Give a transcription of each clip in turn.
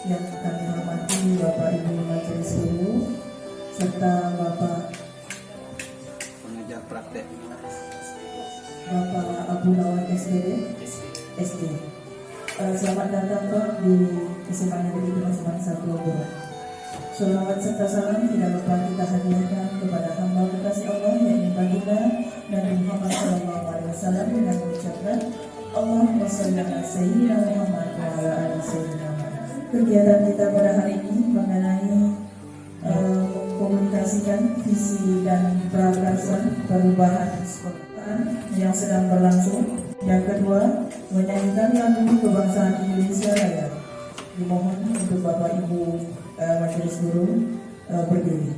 Yang kami hormati Bapak Ibu Majelis Guru serta Bapak pengajar praktek Bapak Abu Nawan SD. Selamat datang Pak di SMA Negeri 1 Bogor. Sholawat serta salam tidak lupa kita hadiahkan kepada hamba kekasih Allah yakni baginda Nabi Muhammad SAW dengan mengucapkan Allahumma sholli ala sayyidina Muhammad wa ala ali sayyidina Muhammad. Kegiatan kita pada hari ini mengenai mengkomunikasikan visi dan prakarsa perubahan sekolah yang sedang berlangsung. Yang kedua, menyanyikan lagu kebangsaan Indonesia Raya. Dimohon untuk Bapak Ibu Majelis Guru berdiri.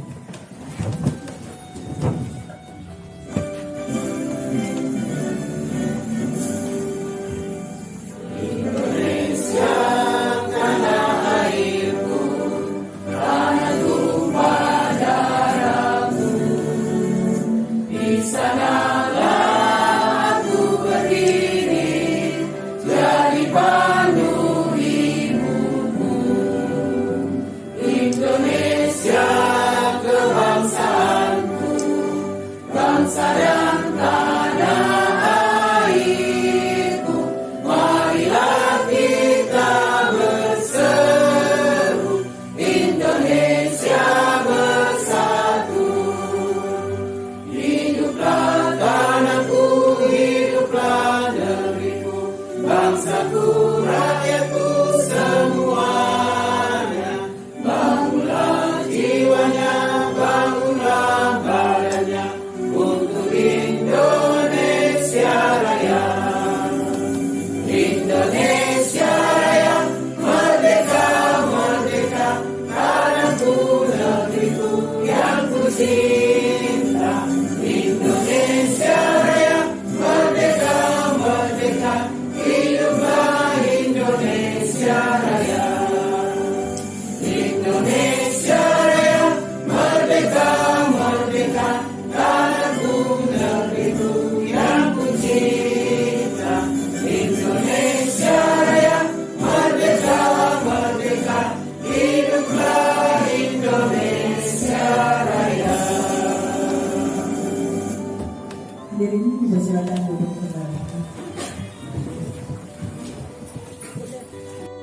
Hadirin dipersilakan duduk kembali.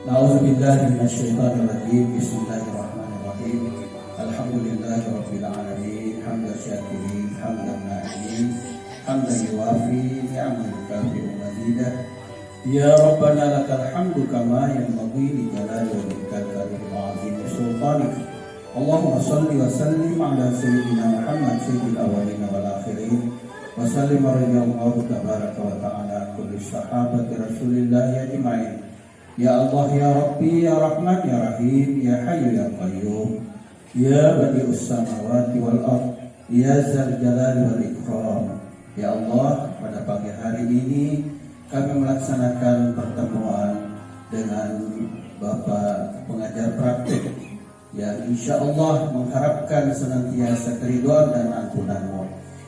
A'udzubillahi minasyaitonir rajim. Bismillahirrahmanirrahim. Alhamdulillahirabbil alamin. Hamdan syakirin, hamdan na'imin, hamdan yuwafi ni'mal kafi'u mazidah. Ya Rabbana lakal hamdu kama yanbaghi li jalali wajhikal karim wa 'azimi sultanik. Allahumma shalli wa sallim ala sayyidina Muhammad sayyidil awwalin wal akhirin. Wa sallim radhiyallahu tabaraka wa ta'ala kulli sahabati Rasulillah ajma'in. Ya Allah ya Rabbi ya Rahman ya Rahim ya Hayyu ya Qayyum ya Badi'us samawati wal ardh ya Dzal jalali wal ikram. Ya Allah, pada pagi hari ini kami melaksanakan pertemuan dengan Bapak pengajar praktik yang insya Allah mengharapkan senantiasa keridhaan dan ampunan-Mu.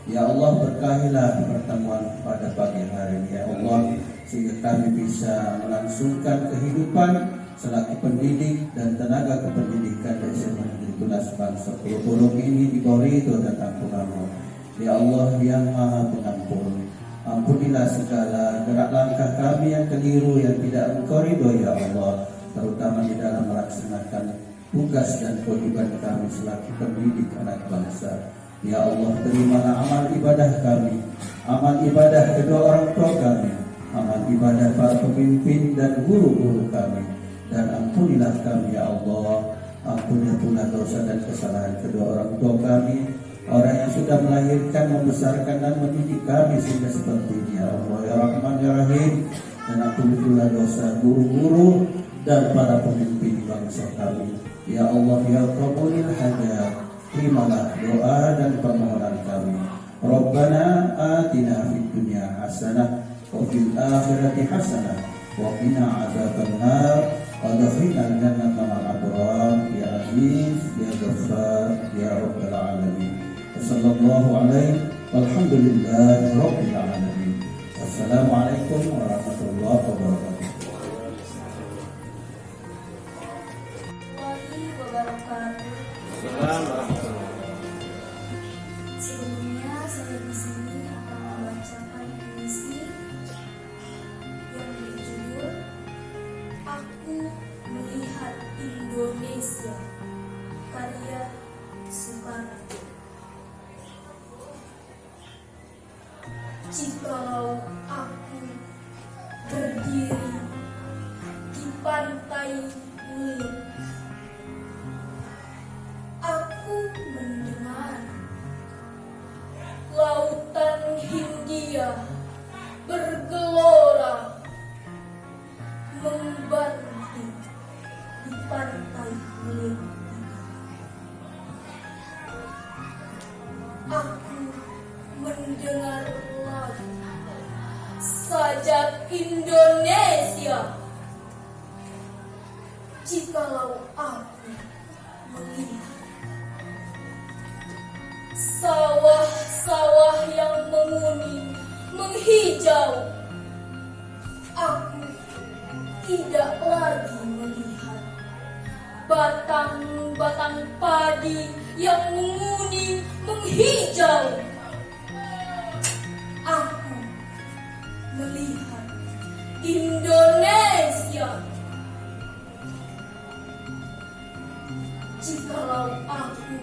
Ya Allah, berkahilah pertemuan pada pagi hari ini ya Allah, sehingga kami bisa melangsungkan kehidupan selaku pendidik dan tenaga kependidikan dari SMA Negeri Tunas Bangsa Pulau ini di bawah ridho dan ampunan-Mu. Ya Allah yang Maha Pengampun, ampunilah segala gerak langkah kami yang keliru yang tidak Engkau ridhoi ya Allah, terutama di dalam melaksanakan tugas dan kewajiban kami selaku pendidik anak bangsa. Ya Allah, terimalah amal ibadah kami, amal ibadah kedua orang tua kami, amal ibadah para pemimpin dan guru-guru kami, dan ampunilah kami ya Allah Ampuni pula dosa dan kesalahan kedua orang tua kami, orang yang sudah melahirkan, membesarkan dan mendidik kami sehingga seperti ini. Ya Allah ya Rahman ya Rahim. Dan ampuni pula dosa guru-guru dan para pemimpin bangsa kami. Ya Allah ya Qabulil Hajat, terimalah doa dan permohonan kami. Rabbana atina fid dunya hasanah wa fil akhirati hasanah wa qina azabannar wa adkhilna jannata ma'al abrar ya aziz ya ghaffar ya rabbal alamin. Sallallahu alaihi walhamdulillahi rabbil alamin. Assalamualaikum warahmatullahi wabarakatuh. Sebelumnya saya di sini akan membacakan puisi yang berjudul Aku Melihat Indonesia, karya Soekarno. Jikalau aku berdiri di pantai Nil, aku mendengar lautan Hindia bergelora membanting di pantai Nil. Aku mendengar lagu sajak Indonesia. Jikalau aku melihat sawah-sawah yang menguning, menghijau, aku tidak lagi melihat batang-batang padi yang menguning, menghijau. Aku melihat Indonesia. Jikalau aku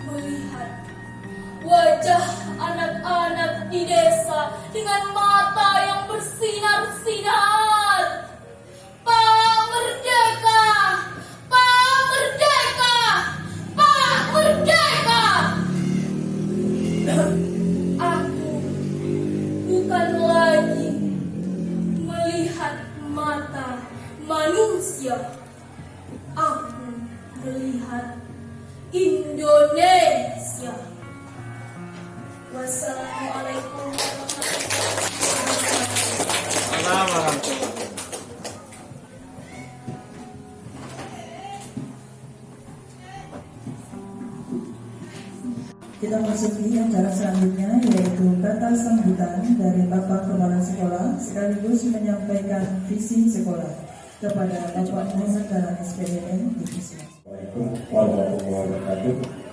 melihat wajah anak-anak di desa dengan mata yang bersinar-sinar, Pak Merdeka, Pak Merdeka, Pak Merdeka. Aku bukan lagi melihat mata manusia. Aku melihat Indonesia. Wassalamualaikum warahmatullahi wabarakatuh. Kita masuki acara selanjutnya, yaitu kata sambutan dari Bapak Kepala Sekolah sekaligus menyampaikan visi sekolah kepada Bapak Muhammad Dahlan SPDN Divisi. Assalamualaikum warahmatullahi wabarakatuh.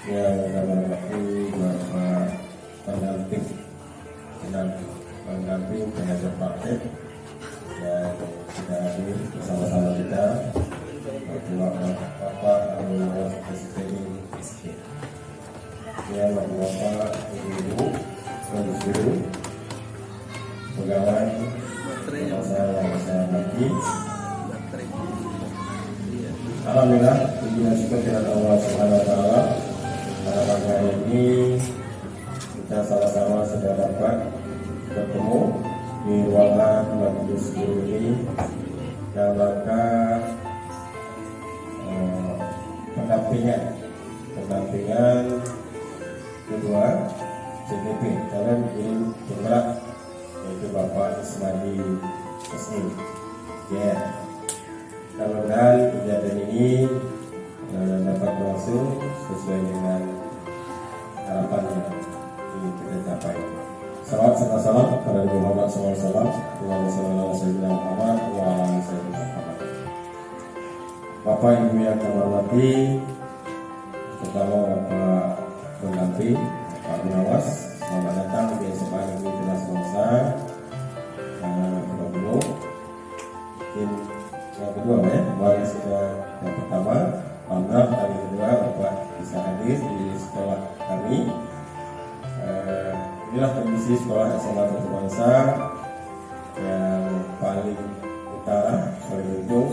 Yang kami hormati Bapak pendamping pengajar praktek yang sudah hadir bersama-sama kita, Bapak Anwar Presiden SK, ya Bapak Ibu, Guru, pegawai yang saya hormati. Alhamdulillah, puji dan syukur kepada Allah Subhanahu wa taala. Pada pagi hari ini kita sama-sama sudah dapat bertemu di ruangan majelis guru ini dalam rangka pendampingan kedua CGP calon guru penggerak, yaitu Bapak Ismadi Ismi. Ya. Mudah-mudahan kegiatan ini dapat berlangsung sesuai dengan harapan yang kita capai. Salawat serta salam kepada Nabi Muhammad SAW. Bapak Ibu yang kami hormati, terutama Bapak pendamping, Pak Munawas, selamat datang di SMA Negeri Teras Bangsa, Bapak Guru. Yang kedua ya, kemarin sudah yang pertama, alhamdulillah kali kedua Bapak bisa hadir di sekolah kami. Inilah kondisi sekolah SMA Negeri Bangsa yang paling utara, paling ujung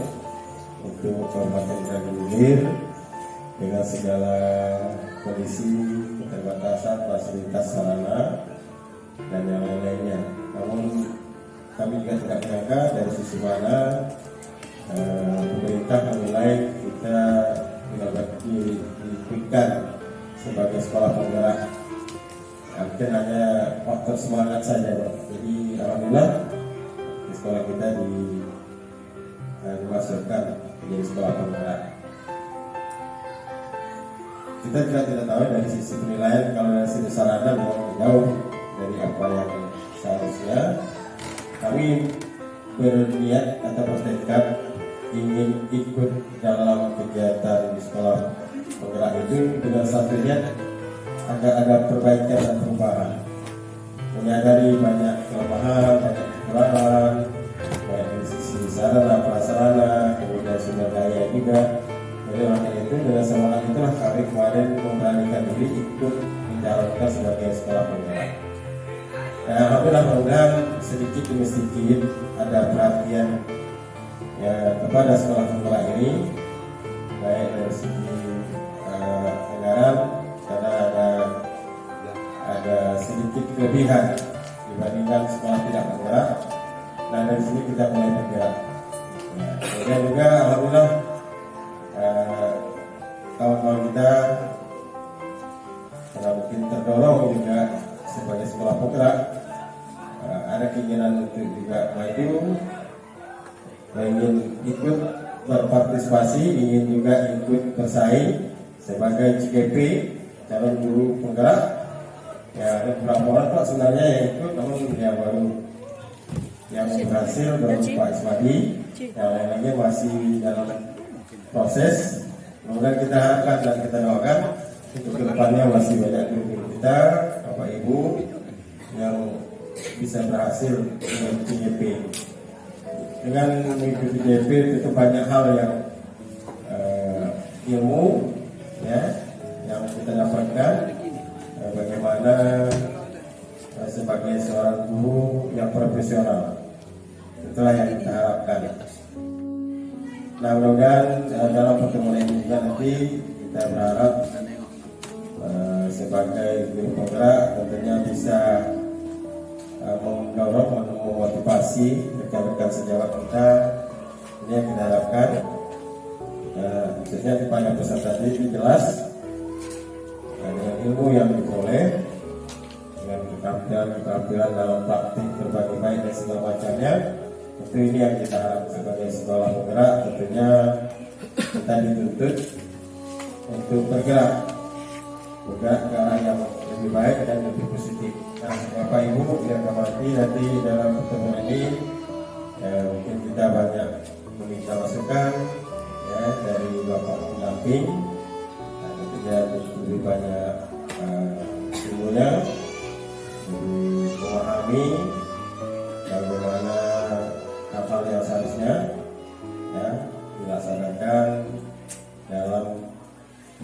untuk Kabupaten Indragiri dengan segala kondisi keterbatasan fasilitas sarana dan yang lain-lainnya. Namun kami juga tidak menyangka dari sisi mana pemerintah menilai kita diberikan sebagai sekolah penggerak. Mungkin hanya faktor semangat saja, Pak. Jadi alhamdulillah di sekolah kita dimasukkan menjadi sekolah penggerak. Kita juga tidak tahu dari sisi penilaian, kalau dari sisi sarana memang jauh dari apa yang seharusnya. Kami berniat atau bertekad ingin ikut dalam kegiatan di sekolah penggerak itu dengan satu niat agar ada perbaikan dan perubahan. Menyadari banyak kelemahan, banyak kekurangan, baik dari sisi sarana, prasarana, kemudian sumber daya juga. Jadi oleh itu dengan semangat itulah kami kemarin memberanikan diri ikut mencalonkan sebagai sekolah penggerak. Alhamdulillah, mudah-mudahan sedikit demi sedikit ada perhatian ya kepada sekolah penggerak ini, baik dari segi anggaran, karena ada sedikit kelebihan dibandingkan sekolah tidak penggerak. Nah dari sini kita mulai bergerak. Ya, kemudian juga alhamdulillah kawan-kawan kita karena mungkin terdorong juga sebagai sekolah penggerak, ada keinginan untuk juga maju, ingin ikut berpartisipasi, ingin juga ikut bersaing sebagai CGP, calon guru penggerak. Ya ada beberapa orang Pak sebenarnya yang ikut, namun ya baru yang berhasil baru Pak Iswadi, yang lainnya masih dalam proses. Kemudian kita harapkan dan kita doakan untuk kedepannya masih banyak guru kita, Bapak Ibu yang bisa berhasil dengan CGP. Dengan mengikuti CGP itu banyak hal yang ilmu ya yang kita dapatkan, bagaimana sebagai seorang guru yang profesional. Itulah yang kita harapkan. Nah mudah-mudahan dalam pertemuan ini juga nanti kita berharap sebagai guru penggerak tentunya bisa mendorong, memotivasi rekan-rekan sejawat kita. Ini yang kita harapkan. Khususnya di panjang pesan tadi itu jelas dengan ilmu yang diperoleh, dengan keterampilan dalam praktik berbagai baik dan segala macamnya. Tentu ini yang kita harap sebagai sekolah penggerak. Tentunya kita dituntut untuk bergerak ke arah yang lebih baik dan lebih positif. Nah, Bapak Ibu yang kami nanti dalam pertemuan ini mungkin kita banyak meminta masukan ya dari Bapak pendamping. Nah, tentunya lebih banyak ilmunya, lebih memahami bagaimana hal yang seharusnya ya dilaksanakan dalam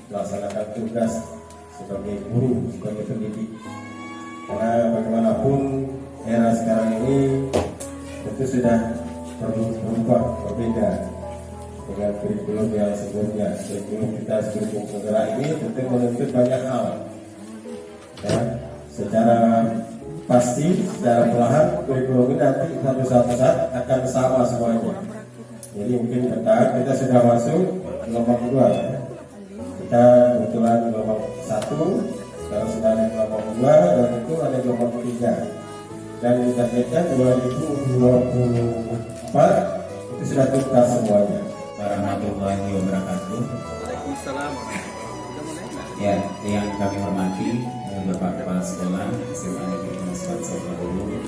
melaksanakan tugas sebagai guru, sebagai pendidik. Karena bagaimanapun era sekarang ini tentu sudah berubah, berbeda dengan kurikulum yang sebelumnya. Kurikulum kita sebelum penggerak ini tentu menuntut banyak hal ya, secara pasti, secara perlahan kurikulum ini nanti satu saat akan sama semuanya. Jadi mungkin bertahap kita sudah masuk gelombang kedua ya. Kita kebetulan gelombang 1, sekarang sudah ada gelombang 2, dan itu ada gelombang 3. Dan ditargetkan 2024 itu sudah tuntas semuanya. Warahmatullahi wabarakatuh. Ya, yang kami hormati Bapak Kepala Sekolah SMA Negeri 4 Sukabumi,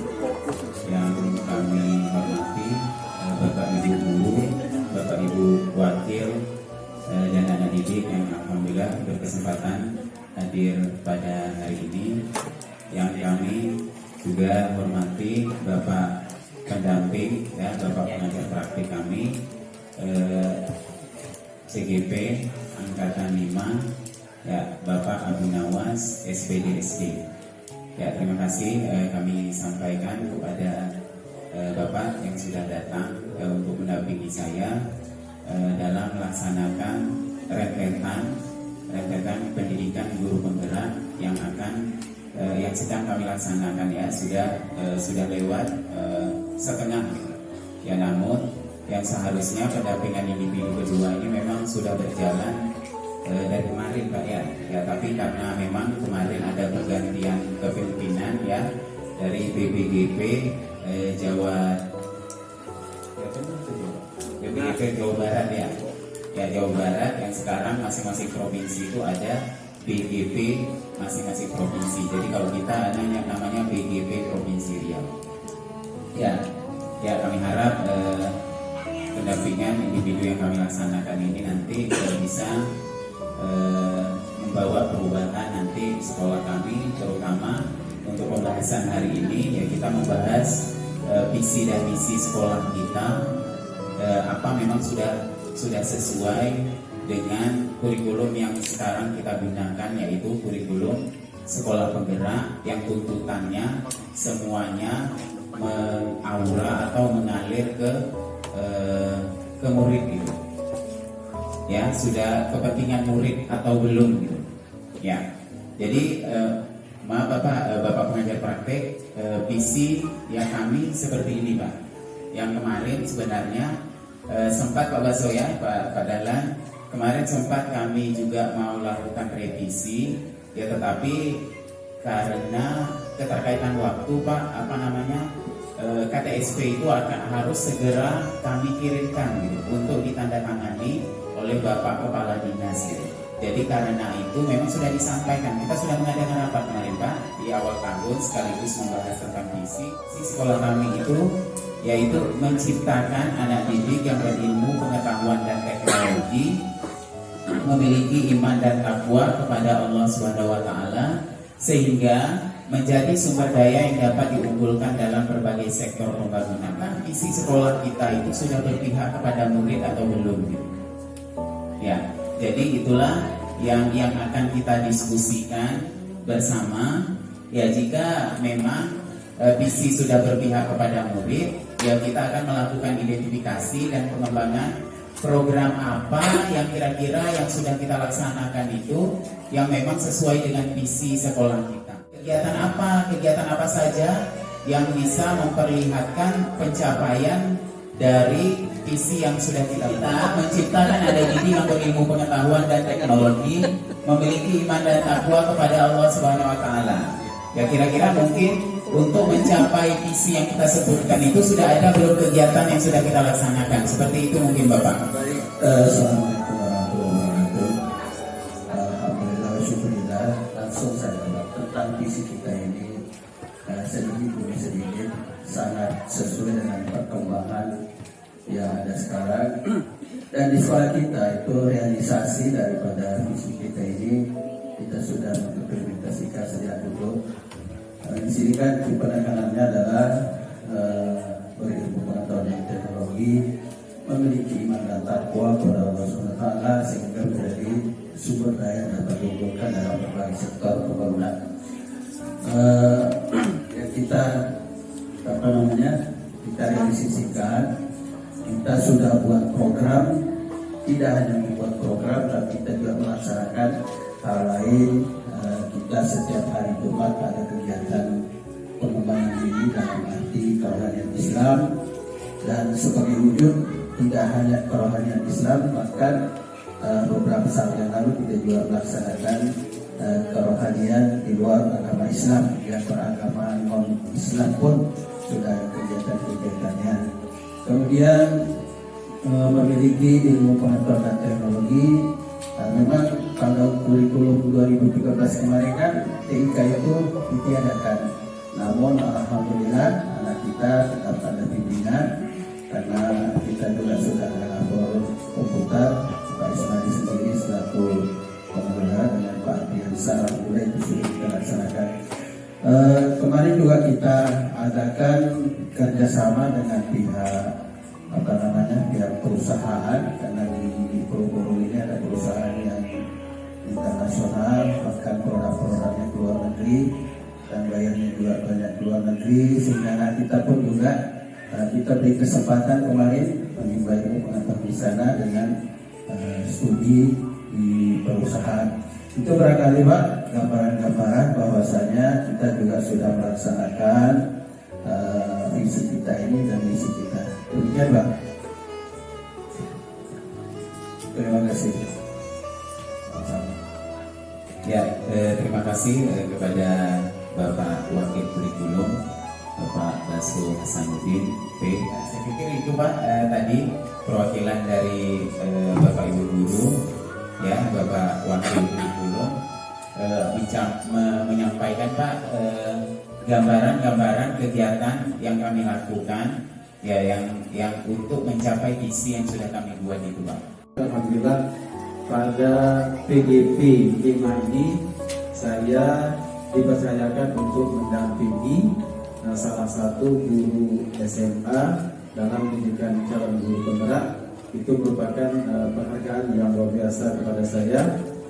yang kami hormati Bapak Ibu Guru, Bapak Ibu Wakil dan anak didik yang alhamdulillah berkesempatan hadir pada hari ini. Yang kami juga hormati Bapak pendamping ya, Bapak pengajar praktik kami CGP Angkatan 5 ya, Bapak Abu Nawas SPD SD. Ya, terima kasih kami sampaikan kepada Bapak yang sudah datang untuk mendampingi saya dalam melaksanakan rentetan pendidikan guru penggerak yang sedang kami laksanakan ya, sudah lewat setengah ya, namun yang seharusnya pendampingan individu kedua ini memang sudah berjalan dari kemarin Pak ya, tapi karena memang kemarin ada pergantian kepemimpinan ya dari BPGP Jawa Barat ya Jawa Barat, yang sekarang masing-masing provinsi itu ada BGP masing-masing provinsi. Jadi kalau kita namanya BGP Provinsi Riau. Ya kami harap pendampingan individu yang kami laksanakan ini nanti bisa membawa perubahan nanti sekolah kami, terutama untuk pembahasan hari ini ya, kita membahas visi dan misi sekolah kita, apa memang sudah sesuai dengan kurikulum yang sekarang kita gunakan, yaitu kurikulum sekolah penggerak yang tuntutannya semuanya mengaura atau mengalir ke murid gitu. Ya, sudah kepentingan murid atau belum gitu. Ya. Jadi maaf Bapak pengajar praktek, visi yang kami seperti ini Pak. Yang kemarin sebenarnya sempat Pak Baso ya, Pak Dahlan, kemarin sempat kami juga mau lakukan revisi ya, tetapi karena keterkaitan waktu Pak, KTSP itu harus segera kami kirimkan gitu untuk ditandatangani oleh Bapak Kepala Dinas gitu. Jadi karena itu memang sudah disampaikan, kita sudah mengadakan rapat kemarin Pak di awal tahun sekaligus membahas tentang visi sekolah kami itu, yaitu menciptakan anak didik yang berilmu, pengetahuan dan teknologi, memiliki iman dan takwa kepada Allah SWT, sehingga menjadi sumber daya yang dapat diunggulkan dalam berbagai sektor pembangunan. Nah, visi sekolah kita itu sudah berpihak kepada murid atau belum gitu. Ya, jadi itulah yang akan kita diskusikan bersama. Ya, jika memang visi sudah berpihak kepada murid, ya kita akan melakukan identifikasi dan pengembangan program apa yang kira-kira yang sudah kita laksanakan itu yang memang sesuai dengan visi sekolah kita. Kegiatan apa saja yang bisa memperlihatkan pencapaian dari visi yang sudah kita menciptakan ada didik yang berilmu, pengetahuan dan teknologi, memiliki iman dan takwa kepada Allah SWT. Ya, kira-kira mungkin untuk mencapai visi yang kita sebutkan itu sudah ada belum kegiatan yang sudah kita laksanakan? Seperti itu mungkin Bapak. Baik, assalamualaikum warahmatullahi wabarakatuh. Alhamdulillah, syukurillah. Langsung saya jawab tentang visi kita ini sedikit demi sedikit sangat sesuai dengan perkembangan yang ada sekarang. Dan di sekolah kita itu realisasi daripada visi kita ini kita sudah mengimplementasikan sejak dulu. Di sini kan penekanannya adalah berilmu, pengetahuan dan teknologi, memiliki iman dan takwa kepada Allah SWT, sehingga menjadi sumber daya yang dapat diunggulkan dalam berbagai sektor pembangunan. Kita realisasikan, kita sudah buat program, tidak hanya membuat program, tapi kita juga melaksanakan hal lain. Kita setiap hari Jumat ada kegiatan pengembangan diri dalam arti kerohanian Islam, dan sebagai wujud tidak hanya kerohanian Islam, bahkan beberapa saat yang lalu kita juga melaksanakan kerohanian di luar agama Islam, yang beragama non Islam pun sudah ada kegiatan-kegiatannya. Kemudian memiliki ilmu, pengetahuan dan teknologi. Memang kalau kurikulum 2013 kemarin kan TIK itu ditiadakan, namun alhamdulillah anak kita tetap ada bimbingan, karena kita juga sudah ada lapor komputer. Pak Ismail sendiri selaku pengelola dengan Pak Biansa, alhamdulillah itu sudah kita laksanakan. Kemarin juga kita adakan kerjasama dengan pihak pihak perusahaan, karena di Pulau ini ada perusahaan yang internasional, bahkan produk-produknya ke luar negeri dan bayarnya juga banyak ke luar negeri, sehingga kita pun juga kita beri kesempatan kemarin menimba ilmu pengetahuan di sana dengan studi di perusahaan. Itu barangkali Pak gambaran-gambaran bahwasanya kita juga sudah melaksanakan visi kita ini dan misi kita. Demikian Pak. Terima kasih. Ya, terima kasih kepada Bapak Wakil Kurikulum, Bapak Basu Hasanuddin P. Saya pikir itu Pak tadi perwakilan dari Bapak Ibu Guru, ya Bapak Wakil Kurikulum menyampaikan Pak gambaran-gambaran kegiatan yang kami lakukan, ya yang untuk mencapai visi yang sudah kami buat itu Pak. Alhamdulillah pada PGP 5 ini saya dipercayakan untuk mendampingi salah satu guru SMA dalam pendidikan calon guru penggerak. Itu merupakan penghargaan yang luar biasa kepada saya,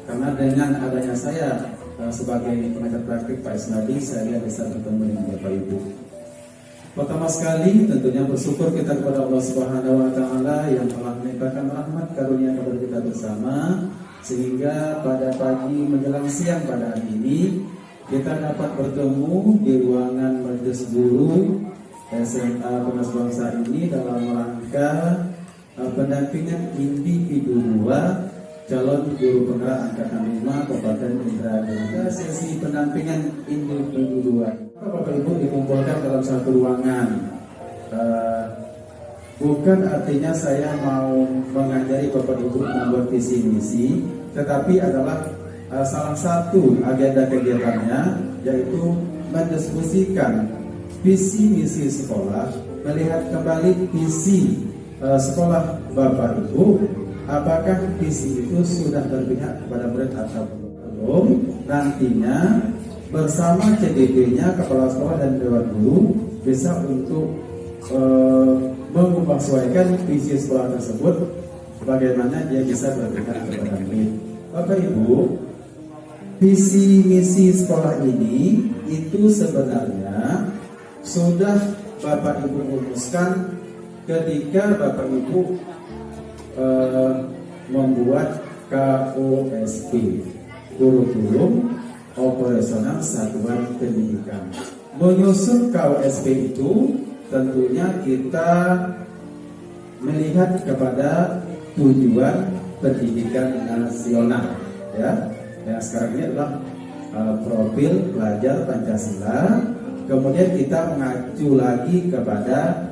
karena dengan adanya saya sebagai pengajar praktik Pak Isnadi, saya bisa bertemu dengan Bapak Ibu. Pertama sekali tentunya bersyukur kita kepada Allah Subhanahu wa taala yang telah melimpahkan rahmat karunia kepada kita bersama, sehingga pada pagi menjelang siang pada hari ini kita dapat bertemu di ruangan Majelis Guru SMA Penas Bangsa ini dalam rangka pendampingan individu 2 calon guru penggerak angkatan 5 Kabupaten Indramayu. Sesi pendampingan individu 2 Bapak Ibu dikumpulkan dalam satu ruangan. Bukan artinya saya mau mengajari Bapak Ibu membuat visi misi, tetapi adalah salah satu agenda kegiatannya yaitu mendiskusikan visi misi sekolah, melihat kembali visi sekolah Bapak Ibu, apakah visi itu sudah berpihak kepada murid atau belum. Nantinya bersama CDP-nya, kepala sekolah dan dewan guru bisa untuk menyesuaikan visi sekolah tersebut, bagaimana dia bisa berpihak kepada murid. Bapak Ibu, visi misi sekolah ini itu sebenarnya sudah Bapak Ibu rumuskan ketika Bapak Ibu membuat KOSP, Kurikulum Operasional Satuan Pendidikan. Menyusun KOSP itu tentunya kita melihat kepada tujuan pendidikan nasional, ya. Yang sekarang ini adalah profil pelajar Pancasila. Kemudian kita mengacu lagi kepada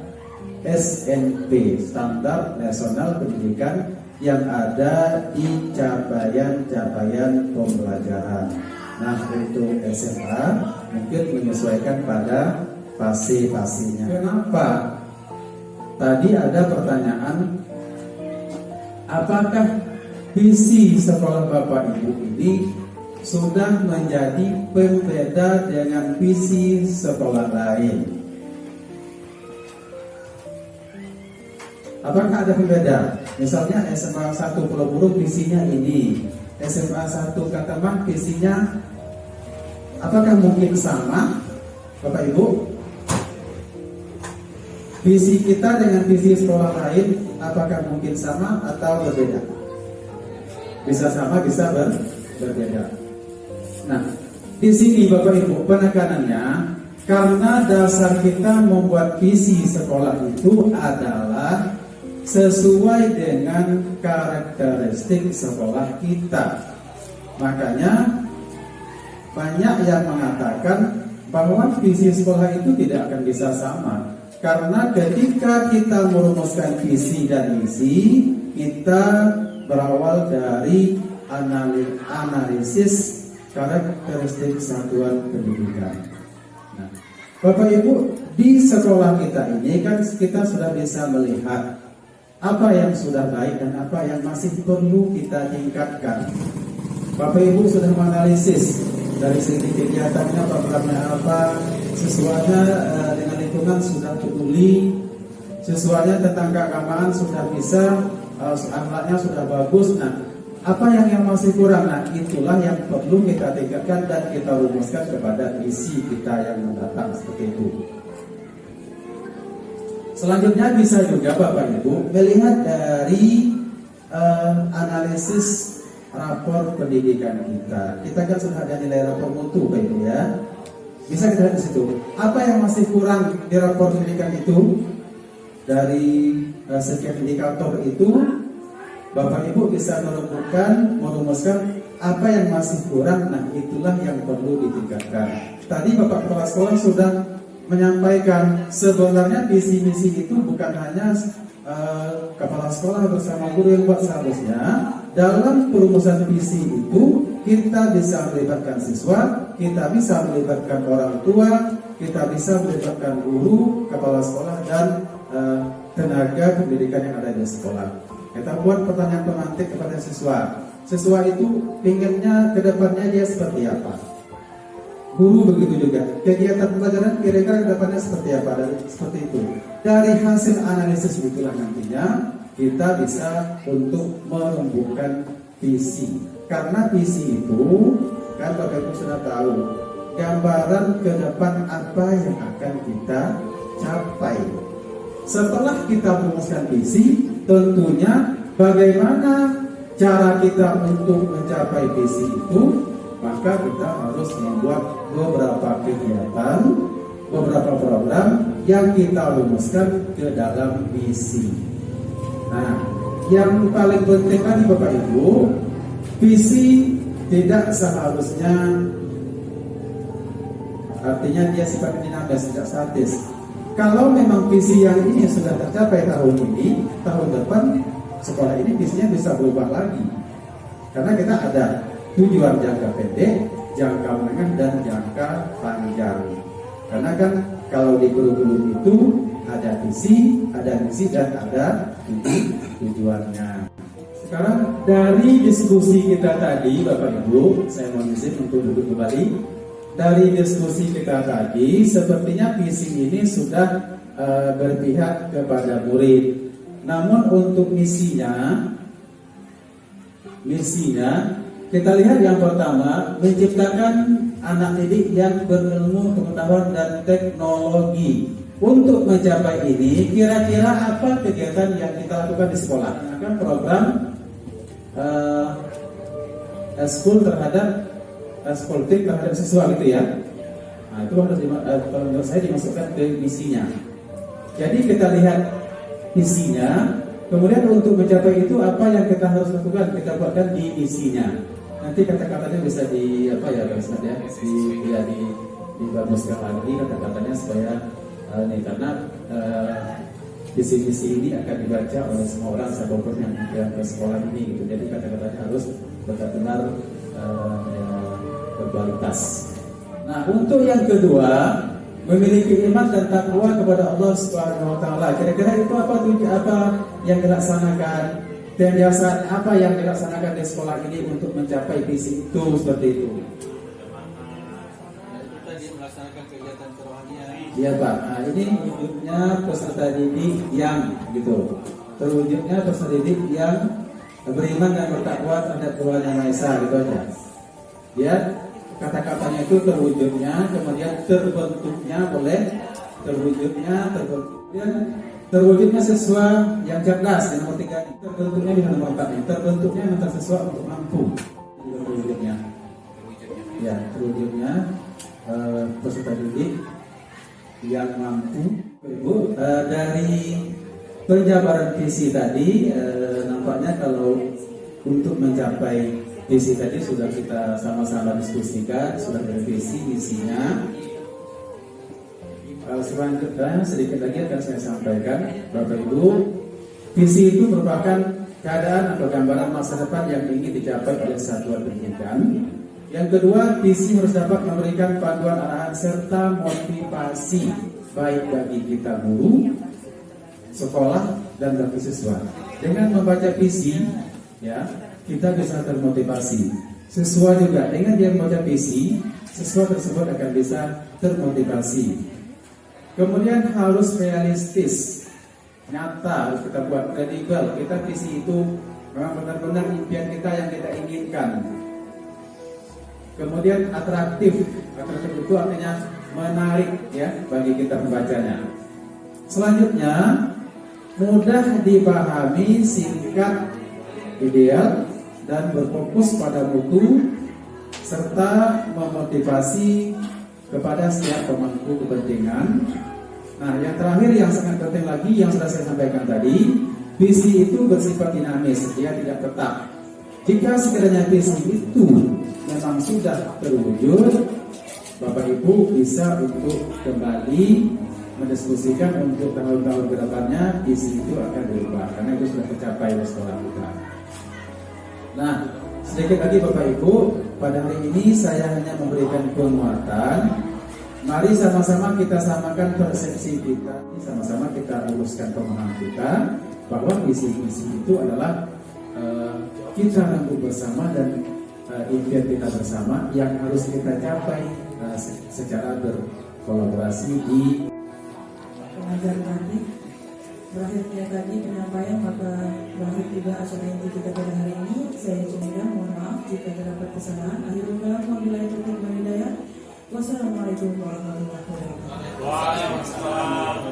SNP, Standar Nasional Pendidikan, yang ada di capaian-capaian pembelajaran. Nah, untuk SMA mungkin menyesuaikan pada fase-fasenya. Kenapa? Tadi ada pertanyaan, apakah visi sekolah Bapak Ibu ini sudah menjadi pembeda dengan visi sekolah lain? Apakah ada pembeda? Misalnya SMA 1 Pulau Buru visinya ini, SMA 1 Katamang visinya, apakah mungkin sama Bapak Ibu? Visi kita dengan visi sekolah lain, apakah mungkin sama atau berbeda? Bisa sama, bisa berbeda. Nah, di sini Bapak Ibu penekanannya, karena dasar kita membuat visi sekolah itu adalah sesuai dengan karakteristik sekolah kita. Makanya banyak yang mengatakan bahwa visi sekolah itu tidak akan bisa sama, karena ketika kita merumuskan visi dan misi, kita berawal dari analisis karakteristik satuan pendidikan. Nah, Bapak Ibu, di sekolah kita ini kan kita sudah bisa melihat apa yang sudah baik dan apa yang masih perlu kita tingkatkan. Bapak Ibu sudah menganalisis dari segi kegiatannya, programnya apa, sesuainya dengan lingkungan sudah peduli, sesuainya tentang keagamaan sudah bisa, akhlaknya sudah bagus. Nah, apa yang masih kurang? Nah, itulah yang perlu kita tingkatkan dan kita rumuskan kepada visi kita yang mendatang, seperti itu. Selanjutnya bisa juga Bapak Ibu melihat dari analisis rapor pendidikan kita. Kita kan sudah ada nilai rapor mutu Bapak Ibu ya. Bisa kita lihat di situ. Apa yang masih kurang di rapor pendidikan itu? Dari sekian indikator itu, Bapak Ibu bisa merumuskan apa yang masih kurang. Nah, itulah yang perlu ditingkatkan. Tadi Bapak Kepala Sekolah sudah menyampaikan sebenarnya visi misi itu bukan hanya kepala sekolah bersama guru yang buat. Seharusnya dalam perumusan visi itu kita bisa melibatkan siswa, kita bisa melibatkan orang tua, kita bisa melibatkan guru, kepala sekolah dan tenaga pendidikan yang ada di sekolah. Kita buat pertanyaan pemantik kepada siswa. Siswa itu pinginnya ke depannya dia seperti apa? Guru begitu juga. Kegiatan pembelajaran kira-kira ke depannya seperti apa? Dan seperti itu. Dari hasil analisis itulah nantinya kita bisa untuk menumbuhkan visi. Karena visi itu kan Bapak Ibu sudah tahu gambaran ke depan apa yang akan kita capai. Setelah kita merumuskan visi, tentunya bagaimana cara kita untuk mencapai visi itu, maka kita harus membuat beberapa kegiatan, beberapa program yang kita rumuskan ke dalam visi. Nah, yang paling penting tadi Bapak Ibu, visi tidak seharusnya artinya dia sifat dinamis, tidak statis. Kalau memang visi yang ini sudah tercapai tahun ini, tahun depan sekolah ini visinya bisa berubah lagi. Karena kita ada tujuan jangka pendek, jangka menengah dan jangka panjang. Karena kan kalau di kurikulum itu ada visi, ada misi dan ada tujuannya. Sekarang dari diskusi kita tadi Bapak Ibu, saya mohon izin untuk duduk kembali. Dari diskusi kita tadi, sepertinya visi ini sudah berpihak kepada murid. Namun untuk misinya kita lihat yang pertama, menciptakan anak didik yang berilmu, pengetahuan dan teknologi. Untuk mencapai ini, kira-kira apa kegiatan yang kita lakukan di sekolah? Akan program school terhadap politik terhadap siswa gitu ya. Nah, itu harus kalau menurut saya dimasukkan ke misinya. Jadi kita lihat misinya, kemudian untuk mencapai itu apa yang kita harus lakukan, kita buatkan di misinya. Nanti kata-katanya bisa di apa ya guys ya, dibaguskan lagi kata-katanya supaya nih karena visi-visi ini akan dibaca oleh semua orang siapapun yang ke sekolah ini gitu. Jadi kata-katanya harus benar-benar berkualitas. Nah, untuk yang kedua, memiliki iman dan takwa kepada Allah Subhanahu wa taala. Kira-kira itu apa yang dilaksanakan? Dan biasa apa yang dilaksanakan di sekolah ini untuk mencapai visi itu seperti itu? Tadi melaksanakan kegiatan kerohanian. Iya Pak. Nah, ini wujudnya peserta didik yang gitu. Terwujudnya peserta didik yang beriman dan bertakwa terhadap Tuhan Yang Maha Esa gitu aja. Ya, kata-katanya itu terwujudnya, kemudian terbentuknya boleh, terwujudnya siswa yang cerdas yang nomor 3, terbentuknya di nomor 4, terbentuknya mental siswa untuk mampu. Terwujudnya, ya terwujudnya peserta didik yang mampu. Ibu, dari penjabaran visi tadi nampaknya kalau untuk mencapai visi tadi sudah kita sama-sama diskusikan, sudah ada visi misinya. Selanjutnya sedikit lagi akan saya sampaikan, Bapak Ibu, visi itu merupakan keadaan atau gambaran masa depan yang ingin dicapai oleh satuan pendidikan. Yang kedua, visi harus dapat memberikan panduan arahan serta motivasi baik bagi kita guru, sekolah dan bagi siswa. Dengan membaca visi, ya kita bisa termotivasi. Siswa juga dengan dia membaca visi, siswa tersebut akan bisa termotivasi. Kemudian harus realistis, nyata, harus kita buat kredibel. Kita visi itu memang benar-benar impian kita yang kita inginkan. Kemudian atraktif itu artinya menarik ya bagi kita pembacanya. Selanjutnya, mudah dipahami, singkat, ideal, dan berfokus pada mutu serta memotivasi kepada setiap pemangku kepentingan. Nah, yang terakhir yang sangat penting lagi yang sudah saya sampaikan tadi, visi itu bersifat dinamis, dia tidak tetap. Jika sekiranya visi itu memang sudah terwujud, Bapak Ibu bisa untuk kembali mendiskusikan untuk tahun-tahun ke depannya visi itu akan berubah karena itu sudah tercapai di sekolah kita. Nah, sedikit lagi Bapak Ibu, pada hari ini saya hanya memberikan penguatan. Mari sama-sama kita samakan persepsi kita, sama-sama kita luruskan pemahaman kita bahwa visi-visi itu adalah kita rangkum bersama dan impian kita bersama yang harus kita capai secara berkolaborasi di pengajar tadi. Berakhirnya tadi penyampaian, maka berakhir juga acara inti kita pada hari ini. Saya Cemila, mohon maaf jika terdapat kesalahan. Akhirul kalam, wabillahi taufiq wal hidayah. Wassalamualaikum warahmatullahi wabarakatuh. Waalaikumsalam.